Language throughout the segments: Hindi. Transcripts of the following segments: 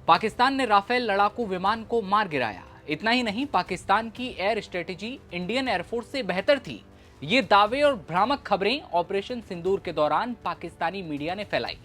पाकिस्तान ने राफेल लड़ाकू विमान को मार गिराया। इतना ही नहीं, पाकिस्तान की एयर स्ट्रेटेजी इंडियन एयरफोर्स से बेहतर थी। ये दावे और भ्रामक खबरें ऑपरेशन सिंदूर के दौरान पाकिस्तानी मीडिया ने फैलाई।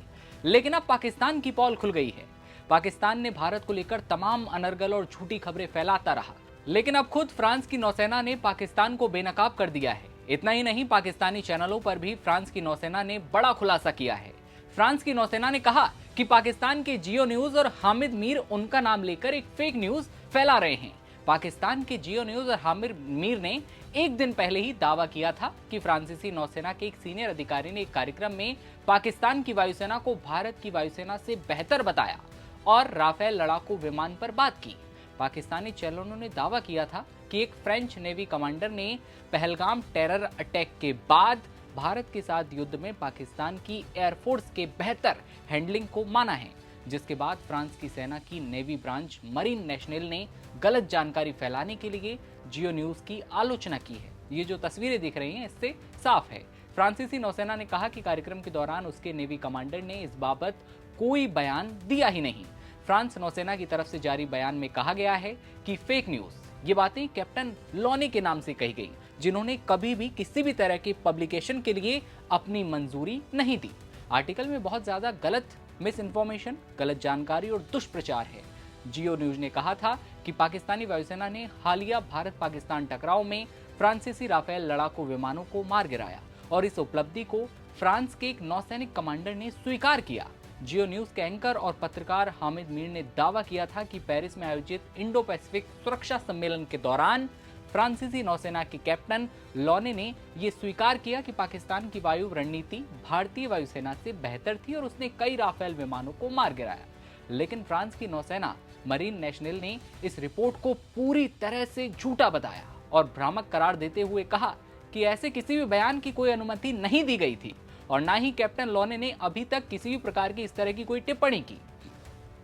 लेकिन अब पाकिस्तान की पोल खुल गई है। पाकिस्तान ने भारत को लेकर तमाम अनर्गल और झूठी खबरें फैलाता रहा, लेकिन अब खुद फ्रांस की नौसेना ने पाकिस्तान को बेनकाब कर दिया है। इतना ही नहीं, पाकिस्तानी चैनलों पर भी फ्रांस की नौसेना ने बड़ा खुलासा किया है। फ्रांस की नौसेना ने कहा कि पाकिस्तान के जियो न्यूज और हामिद मीर उनका नाम लेकर एक फेक न्यूज फैला रहे हैं। पाकिस्तान के जियो न्यूज और हामिद मीर ने एक दिन पहले ही दावा किया था कि फ्रांसीसी नौसेना के एक सीनियर अधिकारी ने एक कार्यक्रम में पाकिस्तान की वायुसेना को भारत की वायुसेना से बेहतर बताया और राफेल लड़ाकू विमान पर बात की। पाकिस्तानी चैनलों ने दावा किया था कि एक फ्रेंच नेवी कमांडर ने पहलगाम टेरर अटैक के बाद भारत के साथ युद्ध में पाकिस्तान की एयरफोर्स के बेहतर हैंडलिंग को माना है, जिसके बाद फ्रांस की सेना की नेवी ब्रांच मरीन नेशनल ने गलत जानकारी फैलाने के लिए जियो न्यूज की आलोचना की है। ये जो तस्वीरें दिख रही हैं, इससे साफ है। फ्रांसीसी नौसेना ने कहा कि कार्यक्रम के दौरान उसके नेवी कमांडर ने इस बाबत कोई बयान दिया ही नहीं। फ्रांस नौसेना की तरफ से जारी बयान में कहा गया है कि फेक न्यूज, ये बातें कैप्टन लॉने के नाम से कही गई, जिन्होंने कभी भी किसी भी तरह के पब्लिकेशन के लिए अपनी मंजूरी नहीं दी। आर्टिकल में बहुत ज्यादा गलत मिस इन्फॉर्मेशन, गलत जानकारी और दुष्प्रचार है। जियो न्यूज ने कहा था कि पाकिस्तानी वायुसेना ने हालिया भारत पाकिस्तान टकराव में फ्रांसीसी राफेल लड़ाकू विमानों को मार गिराया और इस उपलब्धि को फ्रांस के एक नौसैनिक कमांडर ने स्वीकार किया। जियो न्यूज के एंकर और पत्रकार हामिद मीर ने दावा किया था कि पेरिस में आयोजित इंडो पैसिफिक सुरक्षा सम्मेलन के दौरान फ्रांसीसी नौसेना के कैप्टन लॉने ने यह स्वीकार किया कि पाकिस्तान की वायु रणनीति भारतीय वायुसेना से बेहतर थी और उसने कई राफेल विमानों को मार गिराया। लेकिन फ्रांस की नौसेना मरीन नेशनल ने इस रिपोर्ट को पूरी तरह से झूठा बताया और भ्रामक करार देते हुए कहा कि ऐसे किसी भी बयान की कोई अनुमति नहीं दी गई थी और ना ही कैप्टन लॉने ने अभी तक किसी भी प्रकार की इस तरह की कोई टिप्पणी की।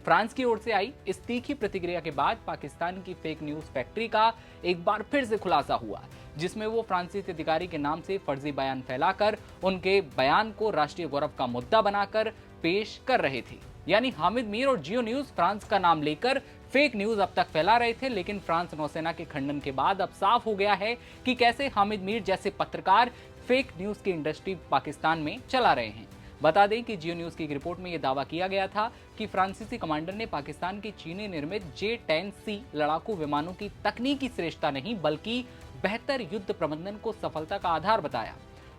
फ्रांस की ओर से आई इस तीखी प्रतिक्रिया के बाद पाकिस्तान की फेक न्यूज फैक्ट्री का एक बार फिर से खुलासा हुआ, जिसमें वो फ्रांसीसी अधिकारी के नाम से फर्जी बयान फैलाकर उनके बयान को राष्ट्रीय गौरव का मुद्दा बनाकर पेश कर रहे थे। यानी हामिद मीर और जियो न्यूज फ्रांस का नाम लेकर फेक न्यूज अब तक फैला रहे थे, लेकिन फ्रांस नौसेना के खंडन के बाद अब साफ हो गया है कि कैसे हामिद मीर जैसे पत्रकार फेक न्यूज की इंडस्ट्री पाकिस्तान में चला रहे हैं। बता दें कि जियो न्यूज की एक रिपोर्ट में यह दावा किया गया था कि फ्रांसीसी कमांडर ने पाकिस्तान के चीनी निर्मित J-10C लड़ाकू विमानों की तकनीकी श्रेष्ठता नहीं बल्कि बेहतर युद्ध प्रबंधन को सफलता का आधार बताया।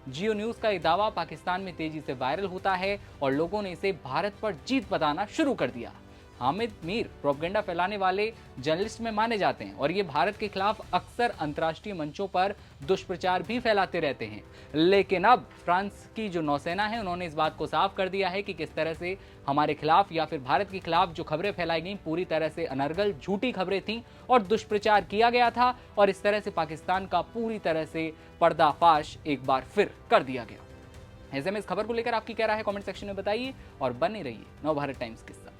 जियो न्यूज का यह दावा पाकिस्तान में तेजी से वायरल होता है और लोगों ने इसे भारत पर जीत बताना शुरू कर दिया। हामिद मीर प्रोपेगेंडा फैलाने वाले जर्नलिस्ट में माने जाते हैं और ये भारत के खिलाफ अक्सर अंतर्राष्ट्रीय मंचों पर दुष्प्रचार भी फैलाते रहते हैं। लेकिन अब फ्रांस की जो नौसेना है, उन्होंने इस बात को साफ कर दिया है कि किस तरह से हमारे खिलाफ या फिर भारत के खिलाफ जो खबरें फैलाई गई पूरी तरह से अनर्गल झूठी खबरें थीं और दुष्प्रचार किया गया था और इस तरह से पाकिस्तान का पूरी तरह से पर्दाफाश एक बार फिर कर दिया गया। ऐसे में इस खबर को लेकर आपकी क्या राय है, कमेंट सेक्शन में बताइए और बने रहिए नवभारत टाइम्स के साथ।